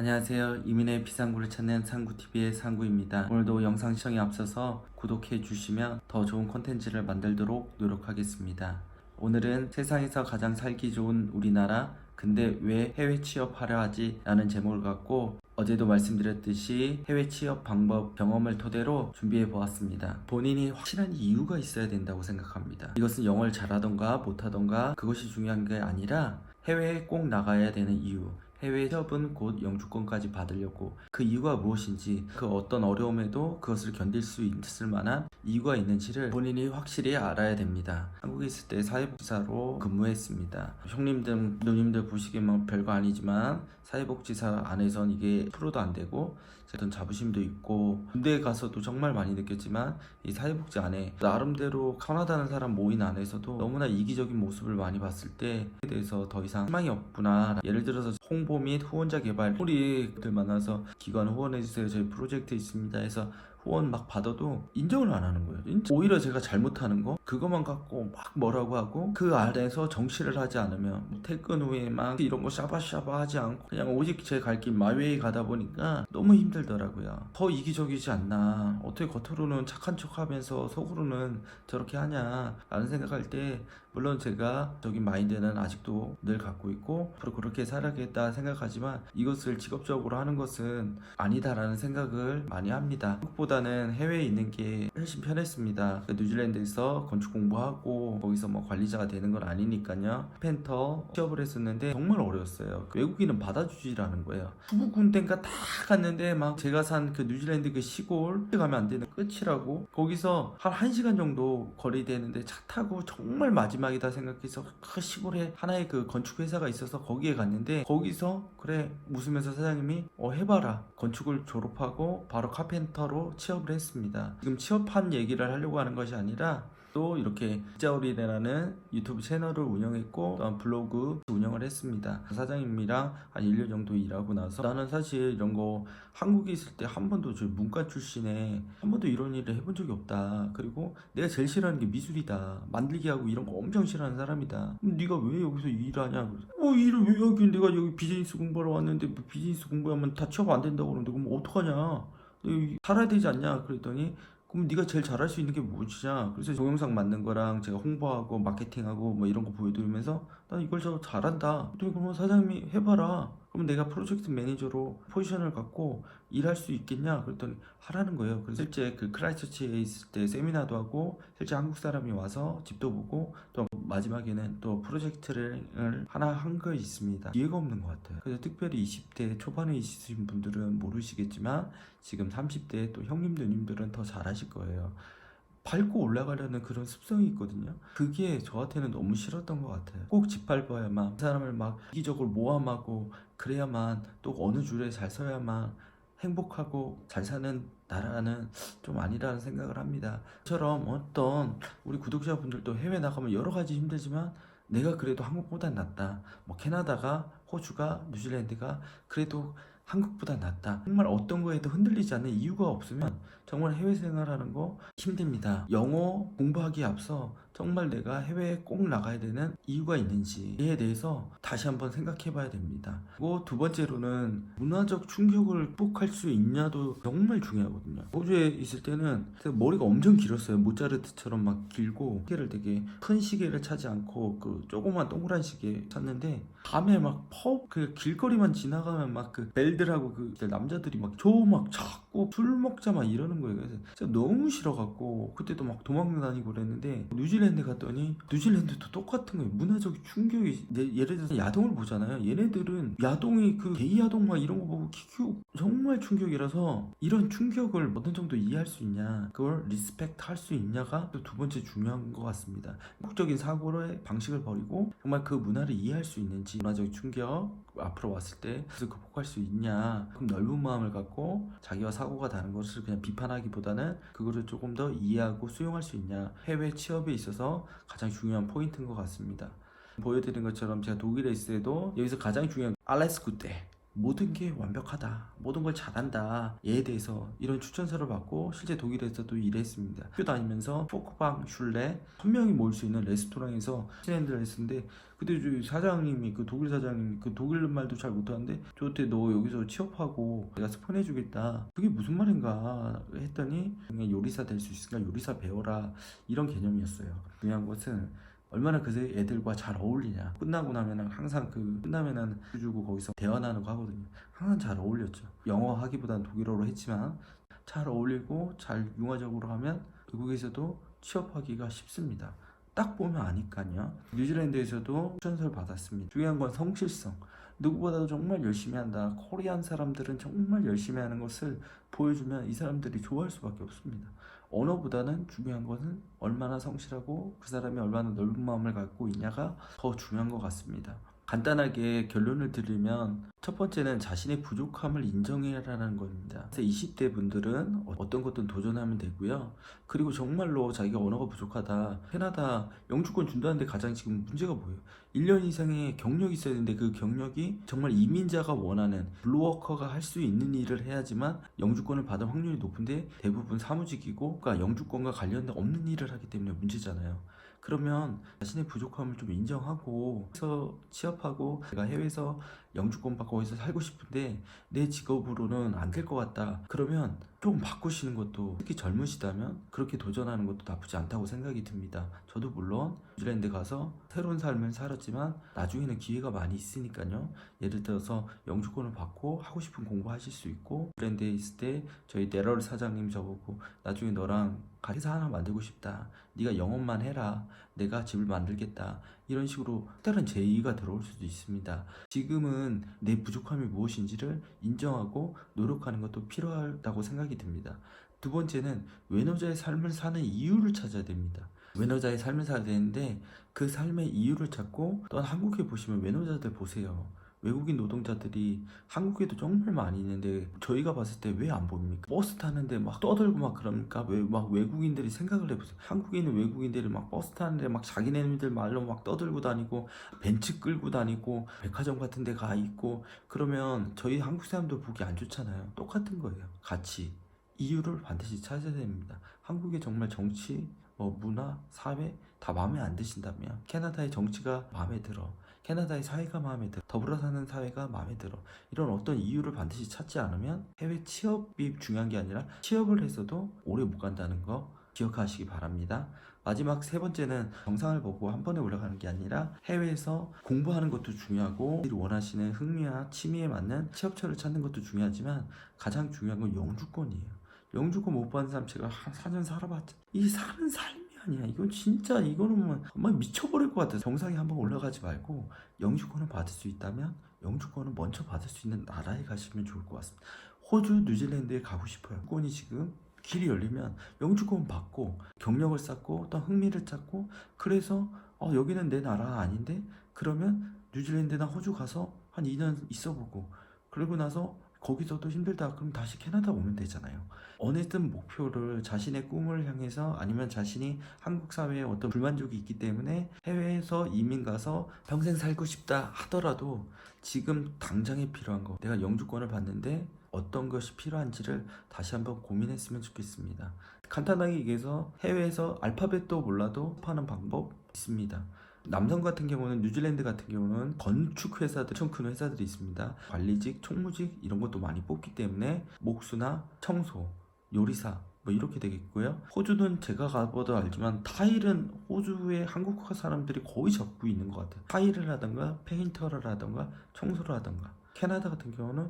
안녕하세요. 이민의 비상구를 찾는 상구TV의 상구입니다. 오늘도 영상 시청에 앞서서 구독해 주시면 더 좋은 콘텐츠를 만들도록 노력하겠습니다. 오늘은 세상에서 가장 살기 좋은 우리나라, 근데 왜 해외 취업하려 하지? 라는 제목을 갖고 어제도 말씀드렸듯이 해외 취업 방법 경험을 토대로 준비해 보았습니다. 본인이 확실한 이유가 있어야 된다고 생각합니다. 이것은 영어를 잘하던가 못하던가 그것이 중요한 게 아니라 해외에 꼭 나가야 되는 이유, 해외 취업은 곧 영주권까지 받으려고 그 이유가 무엇인지, 그 어떤 어려움에도 그것을 견딜 수 있을 만한 이유가 있는지를 본인이 확실히 알아야 됩니다. 한국에 있을 때 사회복지사로 근무했습니다. 형님들, 누님들 보시기엔 별거 아니지만 사회복지사 안에선 이게 프로도 안 되고 어떤 자부심도 있고, 군대에 가서도 정말 많이 느꼈지만 이 사회복지 안에 나름대로 편하다는 사람 모인 안에서도 너무나 이기적인 모습을 많이 봤을 때에 대해서 더 이상 희망이 없구나. 예를 들어서 홍보 및 후원자 개발, 우리들 만나서 기관 후원해주세요, 저희 프로젝트 있습니다 해서 후원 막 받아도 인정을 안 하는 거예요. 오히려 제가 잘못하는 거 그것만 갖고 막 뭐라고 하고, 그 안에서 정치를 하지 않으면 퇴근 후에 막 이런 거 샤바샤바 하지 않고 그냥 오직 제 갈 길 마웨이 가다 보니까 너무 힘들더라고요. 더 이기적이지 않나, 어떻게 겉으로는 착한 척 하면서 속으로는 저렇게 하냐 라는 생각할 때, 물론 제가 적인 마인드는 아직도 늘 갖고 있고 앞으로 그렇게 살아야겠다 생각하지만 이것을 직업적으로 하는 것은 아니다라는 생각을 많이 합니다. 한국보다는 해외에 있는 게 훨씬 편했습니다. 뉴질랜드에서 건축 공부하고 거기서 뭐 관리자가 되는 건 아니니까요. 펜터 취업을 했었는데 정말 어려웠어요. 외국인은 받아주지라는 거예요. 후부 군대인가 다 갔는데 막 제가 산 그 뉴질랜드 그 시골 가면 안 되는 끝이라고, 거기서 한 1시간 정도 거리 되는데 차 타고 정말 마지막이다 생각해서 그 시골에 하나의 그 건축 회사가 있어서 거기에 갔는데, 거기서 그래 웃으면서 사장님이 해봐라, 건축을 졸업하고 바로 카펜터로 취업을 했습니다. 지금 취업한 얘기를 하려고 하는 것이 아니라, 또 이렇게 진짜우리라는 유튜브 채널을 운영했고 또한 블로그 운영을 했습니다. 사장님이랑 한 1년 정도 일하고 나서 나는 사실 이런 거 한국에 있을 때 한 번도, 저 문과 출신에 한 번도 이런 일을 해본 적이 없다. 그리고 내가 제일 싫어하는 게 미술이다, 만들기 하고 이런 거 엄청 싫어하는 사람이다. 그럼 네가 왜 여기서 일하냐? 일을 왜 여기, 내가 여기 비즈니스 공부하러 왔는데 비즈니스 공부하면 다 취업 안 된다고 그러는데 그럼 어떡하냐? 살아야 되지 않냐? 그랬더니 그럼 네가 제일 잘할 수 있는 게 무엇이냐? 그래서 동영상 만든 거랑 제가 홍보하고 마케팅하고 뭐 이런 거 보여드리면서 난 이걸 저 잘한다. 그러면 사장님이 해봐라. 그럼 내가 프로젝트 매니저로 포지션을 갖고 일할 수 있겠냐? 그랬더니 하라는 거예요. 그래서 실제 그 크라이스처치에 있을 때 세미나도 하고 실제 한국 사람이 와서 집도 보고 또 마지막에는 또 프로젝트를 하나 한 거 있습니다. 기회가 없는 것 같아요. 그래서 특별히 20대 초반에 있으신 분들은 모르시겠지만 지금 30대 또 형님 누님들은 더 잘하실 거예요. 밟고 올라가려는 그런 습성이 있거든요. 그게 저한테는 너무 싫었던 것 같아요. 꼭 짓밟아야만, 사람을 막 이기적으로 모함하고 그래야만, 또 어느 줄에 잘 서야만 행복하고 잘 사는 나라는 좀 아니라는 생각을 합니다. 처럼 어떤 우리 구독자분들도 해외 나가면 여러 가지 힘들지만 내가 그래도 한국보다 낫다, 뭐 캐나다가, 호주가, 뉴질랜드가 그래도 한국보다 낫다, 정말 어떤 거에도 흔들리지 않는 이유가 없으면 정말 해외 생활하는 거 힘듭니다. 영어 공부하기에 앞서 정말 내가 해외에 꼭 나가야 되는 이유가 있는지에 대해서 다시 한번 생각해 봐야 됩니다. 그리고 두 번째로는 문화적 충격을 극복할 수 있냐도 정말 중요하거든요. 호주에 있을 때는 머리가 엄청 길었어요. 모차르트처럼 막 길고, 시계를 되게 큰 시계를 차지 않고 그 조그만 동그란 시계 찼는데, 밤에 막 그 길거리만 지나가면 막 그 벨들하고 그 남자들이 막 저 막 자꾸 술 먹자 막 이러는 거예요. 그래서 진짜 너무 싫어갖고 그때도 막 도망 다니고 그랬는데, 뉴질랜드 갔더니 뉴질랜드도 똑같은 거예요. 문화적 충격이, 예를 들어서 야동을 보잖아요. 얘네들은 야동이 그 게이 야동 막 이런 거 보고 키키고 정말 충격이라서, 이런 충격을 어느 정도 이해할 수 있냐, 그걸 리스펙트 할 수 있냐가 또 두 번째 중요한 것 같습니다. 한국적인 사고의 방식을 버리고 정말 그 문화를 이해할 수 있는지, 문화적 충격 앞으로 왔을 때 그래서 극복할 수 있냐, 그럼 넓은 마음을 갖고 자기와 사고가 다른 것을 그냥 비판하기보다는 그거를 조금 더 이해하고 수용할 수 있냐, 해외 취업에 있어서 가장 중요한 포인트인 것 같습니다. 보여드린 것처럼 제가 독일에 있을 때도 여기서 가장 중요한 알레스 구테, 모든 게 완벽하다, 모든 걸 잘한다 얘에 대해서 이런 추천서를 받고 실제 독일에서도 일했습니다. 학교 다니면서 포크방 슐레 1000명이 모일 수 있는 레스토랑에서 친핸들을 했었는데, 그때 사장님이, 그 독일 사장님이 그 독일 말도 잘 못하는데 저한테 너 여기서 취업하고 내가 스폰해주겠다, 그게 무슨 말인가 했더니 그냥 요리사 될 수 있으니까 요리사 배워라, 이런 개념이었어요. 중요한 것은 얼마나 그 애들과 잘 어울리냐. 끝나고 나면은 항상 끝나면은 주고 거기서 대화 나누고 하거든요. 항상 잘 어울렸죠. 영어 하기보다는 독일어로 했지만 잘 어울리고 잘 융화적으로 하면 외국에서도 취업하기가 쉽습니다. 딱 보면 아니까요. 뉴질랜드에서도 추천서를 받았습니다. 중요한 건 성실성. 누구보다도 정말 열심히 한다. 코리안 사람들은 정말 열심히 하는 것을 보여주면 이 사람들이 좋아할 수밖에 없습니다. 언어보다는 중요한 것은 얼마나 성실하고 그 사람이 얼마나 넓은 마음을 갖고 있냐가 더 중요한 것 같습니다. 간단하게 결론을 드리면 첫 번째는 자신의 부족함을 인정해라는 겁니다. 그래서 20대 분들은 어떤 것든 도전하면 되고요. 그리고 정말로 자기가 언어가 부족하다, 캐나다 영주권 준다는데 가장 지금 문제가 뭐예요? 1년 이상의 경력이 있어야 되는데 그 경력이 정말 이민자가 원하는 블루워커가 할 수 있는 일을 해야지만 영주권을 받을 확률이 높은데 대부분 사무직이고, 그러니까 영주권과 관련된 없는 일을 하기 때문에 문제잖아요. 그러면 자신의 부족함을 좀 인정하고 해서 취업하고, 내가 해외에서 영주권 받고 거기서 살고 싶은데 내 직업으로는 안 될 것 같다, 그러면 좀 바꾸시는 것도, 특히 젊으시다면 그렇게 도전하는 것도 나쁘지 않다고 생각이 듭니다. 저도 물론 뉴질랜드 가서 새로운 삶을 살았지만 나중에는 기회가 많이 있으니까요. 예를 들어서 영주권을 받고 하고 싶은 공부하실 수 있고, 뉴질랜드에 있을 때 저희 네럴 사장님 저보고 나중에 너랑 회사 하나 만들고 싶다, 네가 영업만 해라, 내가 집을 만들겠다, 이런 식으로 다른 제의가 들어올 수도 있습니다. 지금은 내 부족함이 무엇인지를 인정하고 노력하는 것도 필요하다고 생각이 듭니다. 두 번째는 외노자의 삶을 사는 이유를 찾아야 됩니다. 외노자의 삶을 살아야 되는데 그 삶의 이유를 찾고, 또 한국에 보시면 외노자들 보세요. 외국인 노동자들이 한국에도 정말 많이 있는데 저희가 봤을 때 왜 안 보입니까? 버스 타는데 막 떠들고 막 그러니까, 왜 막 외국인들이 생각을 해보세요. 한국에 있는 외국인들이 막 버스 타는데 막 자기네들 말로 막 떠들고 다니고 벤츠 끌고 다니고 백화점 같은 데 가 있고, 그러면 저희 한국 사람들 보기 안 좋잖아요. 똑같은 거예요. 같이 이유를 반드시 찾아야 됩니다. 한국의 정말 정치, 문화, 사회 다 마음에 안 드신다면 캐나다의 정치가 마음에 들어, 캐나다의 사회가 마음에 들어, 더불어 사는 사회가 마음에 들어, 이런 어떤 이유를 반드시 찾지 않으면 해외 취업이 중요한 게 아니라 취업을 해서도 오래 못 간다는 거 기억하시기 바랍니다. 마지막 세 번째는 정상을 보고 한 번에 올라가는 게 아니라 해외에서 공부하는 것도 중요하고, 원하시는 흥미와 취미에 맞는 취업처를 찾는 것도 중요하지만 가장 중요한 건 영주권이에요. 영주권 못 받는 사람, 제가 한 4년 살아봤자 이 사는 삶이 아니야. 이건 진짜, 이거는 뭐 정말 미쳐버릴 것 같아. 정상에 한번 올라가지 말고 영주권을 받을 수 있다면 영주권을 먼저 받을 수 있는 나라에 가시면 좋을 것 같습니다. 호주, 뉴질랜드에 가고 싶어요. 영주권이 지금 길이 열리면 영주권 받고 경력을 쌓고 또 흥미를 찾고, 그래서 여기는 내 나라 아닌데, 그러면 뉴질랜드나 호주 가서 한 2년 있어보고, 그러고 나서 거기서도 힘들다 그럼 다시 캐나다 오면 되잖아요. 어느든 목표를, 자신의 꿈을 향해서, 아니면 자신이 한국 사회에 어떤 불만족이 있기 때문에 해외에서 이민 가서 평생 살고 싶다 하더라도 지금 당장에 필요한 거, 내가 영주권을 받는데 어떤 것이 필요한지를 다시 한번 고민했으면 좋겠습니다. 간단하게 얘기해서 해외에서 알파벳도 몰라도 파는 방법 있습니다. 남성 같은 경우는, 뉴질랜드 같은 경우는 건축 회사들, 엄청 큰 회사들이 있습니다. 관리직, 총무직 이런 것도 많이 뽑기 때문에 목수나 청소, 요리사 이렇게 되겠고요. 호주는 제가 가보다 알지만 타일은 호주의 한국화 사람들이 거의 잡고 있는 것 같아요. 타일을 하던가 페인터를 하던가 청소를 하던가. 캐나다 같은 경우는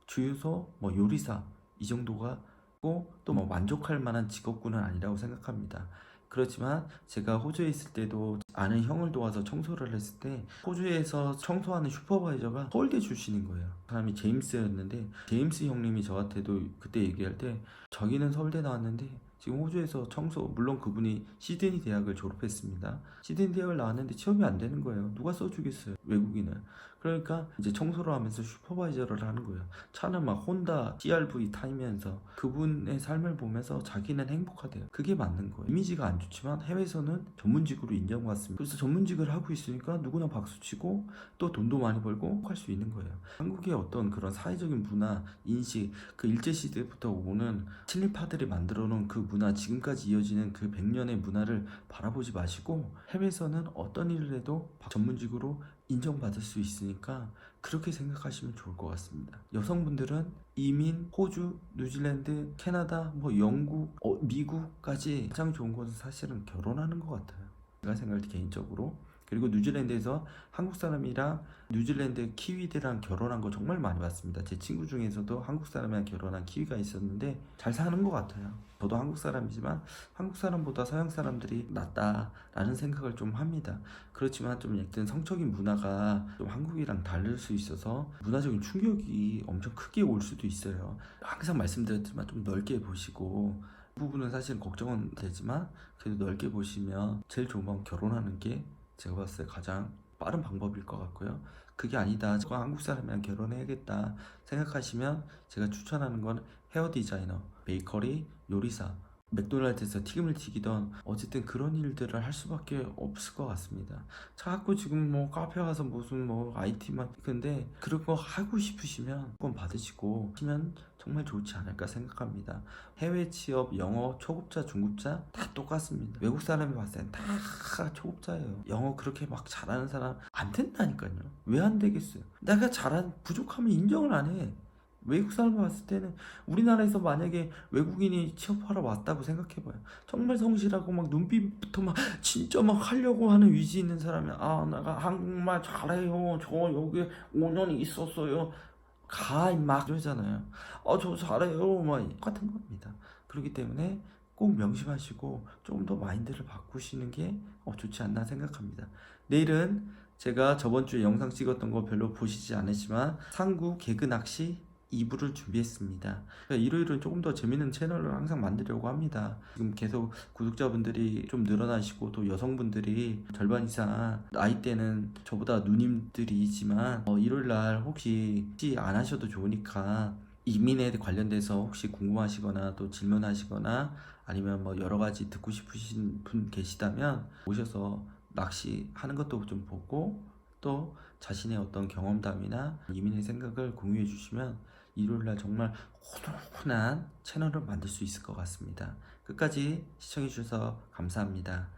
주유소, 요리사 이 정도가 고, 또 만족할 만한 직업군은 아니라고 생각합니다. 그렇지만 제가 호주에 있을 때도 아는 형을 도와서 청소를 했을 때 호주에서 청소하는 슈퍼바이저가 서울대 출신인 거예요. 그 사람이 제임스였는데, 제임스 형님이 저한테도 그때 얘기할 때 자기는 서울대 나왔는데 지금 호주에서 청소, 물론 그분이 시드니 대학을 졸업했습니다. 시드니 대학을 나왔는데 취업이 안 되는 거예요. 누가 써주겠어요, 외국인은. 그러니까 이제 청소를 하면서 슈퍼바이저를 하는 거예요. 차는 막 혼다 CRV 타면서 그분의 삶을 보면서 자기는 행복하대요. 그게 맞는 거예요. 이미지가 안 좋지만 해외에서는 전문직으로 인정받습니다. 그래서 전문직을 하고 있으니까 누구나 박수치고 또 돈도 많이 벌고 할 수 있는 거예요. 한국의 어떤 그런 사회적인 문화, 인식, 그 일제시대부터 오는 친일파들이 만들어 놓은 그 문화, 지금까지 이어지는 그 100년의 문화를 바라보지 마시고 해외에서는 어떤 일을 해도 전문직으로 인정받을 수 있으니까 그렇게 생각하시면 좋을 것 같습니다. 여성분들은 이민, 호주, 뉴질랜드, 캐나다, 뭐 영국, 미국까지 가장 좋은 것은 사실은 결혼하는 것 같아요. 제가 생각할 때 개인적으로. 그리고 뉴질랜드에서 한국 사람이랑 뉴질랜드 키위들이랑 결혼한 거 정말 많이 봤습니다. 제 친구 중에서도 한국 사람이랑 결혼한 키위가 있었는데 잘 사는 것 같아요. 저도 한국 사람이지만 한국 사람보다 서양 사람들이 낫다라는 생각을 좀 합니다. 그렇지만 좀 약간 성적인 문화가 좀 한국이랑 다를 수 있어서 문화적인 충격이 엄청 크게 올 수도 있어요. 항상 말씀드렸지만 좀 넓게 보시고 그 부분은 사실 걱정은 되지만 그래도 넓게 보시면 제일 좋은 건 결혼하는 게 제가 봤을 때 가장 빠른 방법일 것 같고요. 그게 아니다, 저 한국 사람이랑 결혼해야겠다 생각하시면 제가 추천하는 건 헤어 디자이너, 베이커리, 요리사, 맥도날드에서 튀김을 튀기던 어쨌든 그런 일들을 할 수밖에 없을 것 같습니다. 자꾸 지금 뭐 카페 가서 무슨 뭐 IT만 근데 그런 거 하고 싶으시면 그건 받으시고 하시면 정말 좋지 않을까 생각합니다. 해외 취업 영어 초급자 중급자 다 똑같습니다. 외국 사람이 봤을 땐 다 초급자예요. 영어 그렇게 막 잘하는 사람 안 된다니까요. 왜 안 되겠어요? 내가 잘한 부족하면 인정을 안 해. 외국 사람 봤을 때는 우리나라에서 만약에 외국인이 취업하러 왔다고 생각해봐요. 정말 성실하고 막 눈빛부터 막 진짜 막 하려고 하는 의지 있는 사람이 내가 한국말 잘해요. 저 여기 5년 있었어요. 막 이러잖아요. 저 잘해요. 막 똑같은 겁니다. 그렇기 때문에 꼭 명심하시고 조금 더 마인드를 바꾸시는 게 좋지 않나 생각합니다. 내일은 제가 저번 주에 영상 찍었던 거 별로 보시지 않으시지만 상구 개그 낚시 2부를 준비했습니다. 그러니까 일요일은 조금 더 재밌는 채널을 항상 만들려고 합니다. 지금 계속 구독자분들이 좀 늘어나시고 또 여성분들이 절반 이상 나이대는 저보다 누님들이지만 일요일날 혹시 안 하셔도 좋으니까 이민에 관련돼서 혹시 궁금하시거나 또 질문하시거나 아니면 뭐 여러 가지 듣고 싶으신 분 계시다면 오셔서 낚시하는 것도 좀 보고 또 자신의 어떤 경험담이나 이민의 생각을 공유해 주시면 일요일날 정말 훈훈한 채널을 만들 수 있을 것 같습니다. 끝까지 시청해 주셔서 감사합니다.